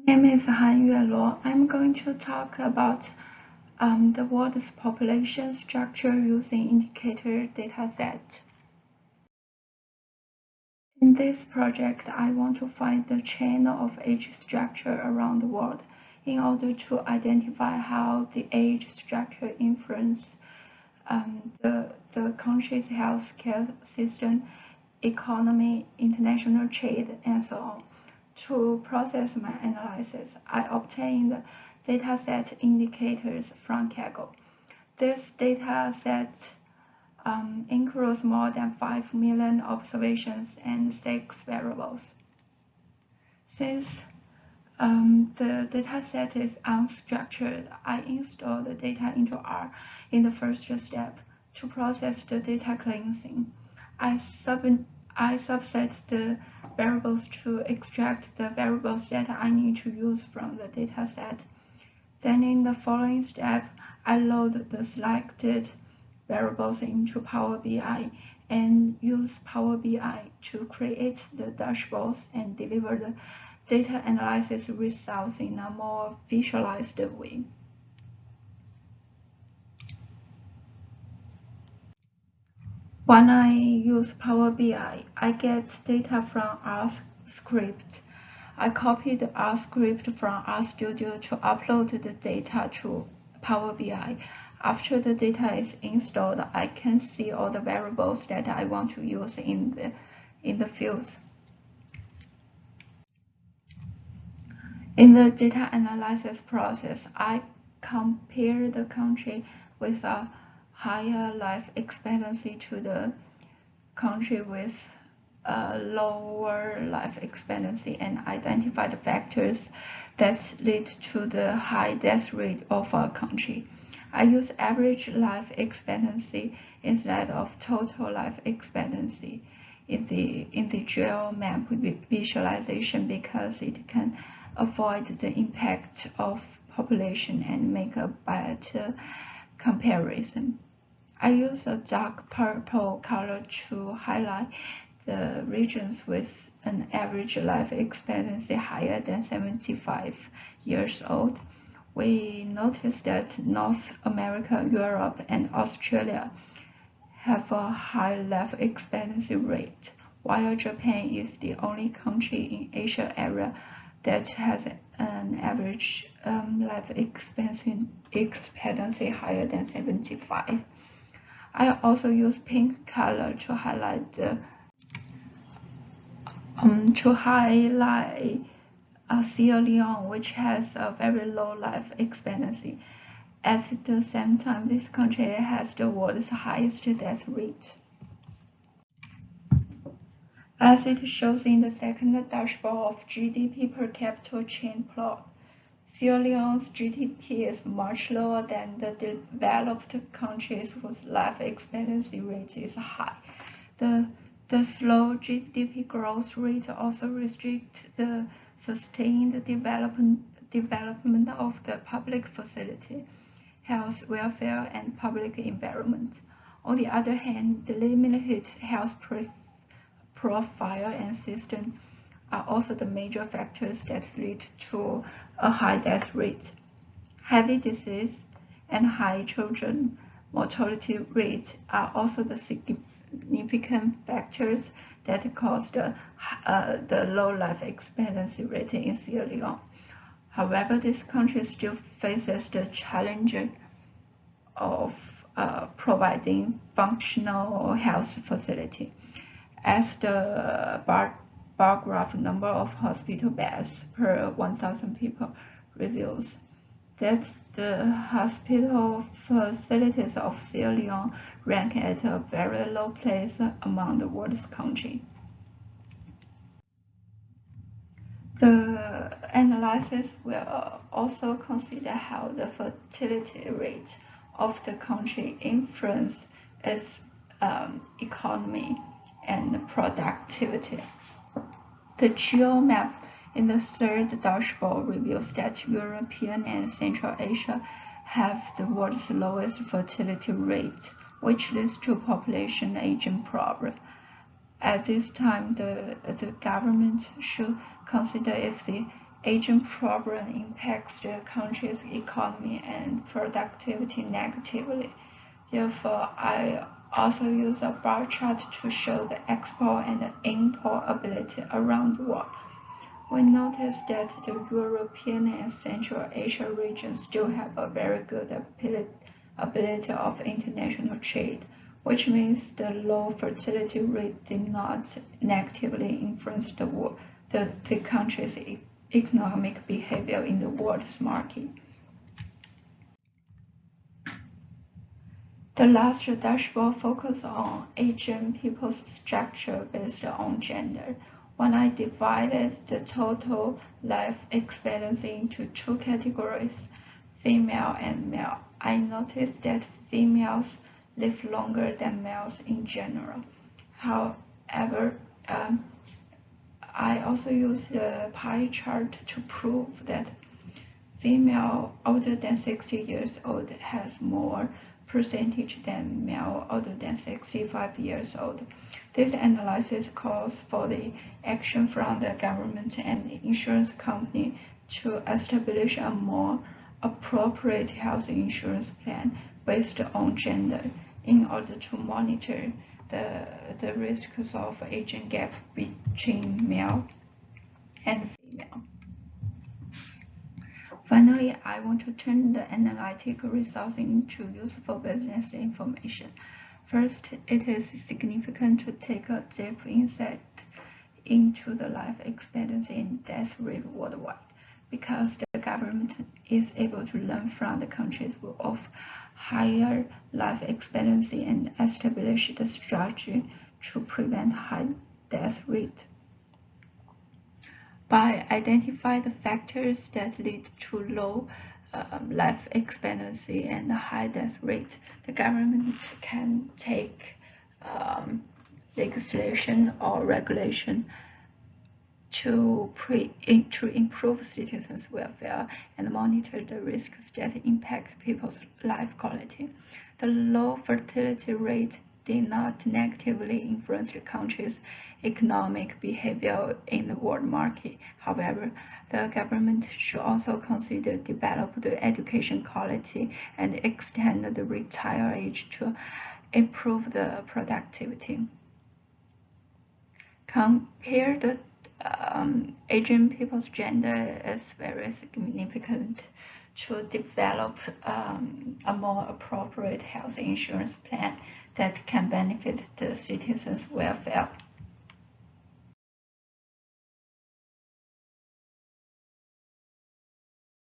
My name is Han Yueluo. I'm going to talk about the world's population structure using indicator dataset. In this project, I want to find the chain of age structure around the world in order to identify how the age structure influences the country's healthcare system, economy, international trade, and so on. To process my analysis, I obtained dataset indicators from Kaggle. This dataset includes more than 5 million observations and 6 variables. Since the dataset is unstructured, I install the data into R in the first step to process the data cleansing. I subset the variables to extract the variables that I need to use from the dataset. Then in the following step, I load the selected variables into Power BI and use Power BI to create the dashboards and deliver the data analysis results in a more visualized way. When I use Power BI, I get data from R script. I copy the R script from RStudio to upload the data to Power BI. After the data is installed, I can see all the variables that I want to use in the fields. In the data analysis process, I compare the country with a higher life expectancy to the country with a lower life expectancy and identify the factors that lead to the high death rate of a country. I use average life expectancy instead of total life expectancy in the GeoMap visualization because it can avoid the impact of population and make a better comparison. I use a dark purple color to highlight the regions with an average life expectancy higher than 75 years old. We noticed that North America, Europe, and Australia have a high life expectancy rate, while Japan is the only country in Asia area that has an average life expectancy higher than 75. I also use pink color to highlight Sierra Leone, which has a very low life expectancy. At the same time, this country has the world's highest death rate. As it shows in the second dashboard of GDP per capita chain plot, Sierra Leone's GDP is much lower than the developed countries whose life expectancy rate is high. The slow GDP growth rate also restricts the sustained development of the public facility, health, welfare, and public environment. On the other hand, the limited health profile and system are also the major factors that lead to a high death rate. Heavy disease and high children mortality rate are also the significant factors that cause the low life expectancy rate in Sierra Leone. However, this country still faces the challenge of providing functional health facility, as the bar graph number of hospital beds per 1,000 people reveals that the hospital facilities of Sierra Leone rank at a very low place among the world's countries. The analysis will also consider how the fertility rate of the country influences its economy and productivity. The GeoMap in the third dashboard reveals that European and Central Asia have the world's lowest fertility rate, which leads to population aging problem. At this time, the government should consider if the aging problem impacts the country's economy and productivity negatively. Therefore, I also use a bar chart to show the export and import ability around the world. We notice that the European and Central Asia regions still have a very good ability of international trade, which means the low fertility rate did not negatively influence the country's economic behavior in the world's market. The last dashboard focuses on Asian people's structure based on gender. When I divided the total life expectancy into two categories, female and male, I noticed that females live longer than males in general. However, I also used the pie chart to prove that female older than 60 years old has more percentage than male older than 65 years old. This analysis calls for the action from the government and the insurance company to establish a more appropriate health insurance plan based on gender in order to monitor the risks of aging gap between male and female. Finally, I want to turn the analytical results into useful business information. First, it is significant to take a deep insight into the life expectancy and death rate worldwide, because the government is able to learn from the countries of higher life expectancy and establish the strategy to prevent high death rate. By identifying the factors that lead to low life expectancy and high death rate, the government can take legislation or regulation to improve citizens' welfare and monitor the risks that impact people's life quality. The low fertility rate did not negatively influence the country's economic behavior in the world market. However, the government should also consider develop the education quality and extend the retire age to improve the productivity. Compared the Asian people's gender is very significant to develop a more appropriate health insurance plan that can benefit the citizens' welfare.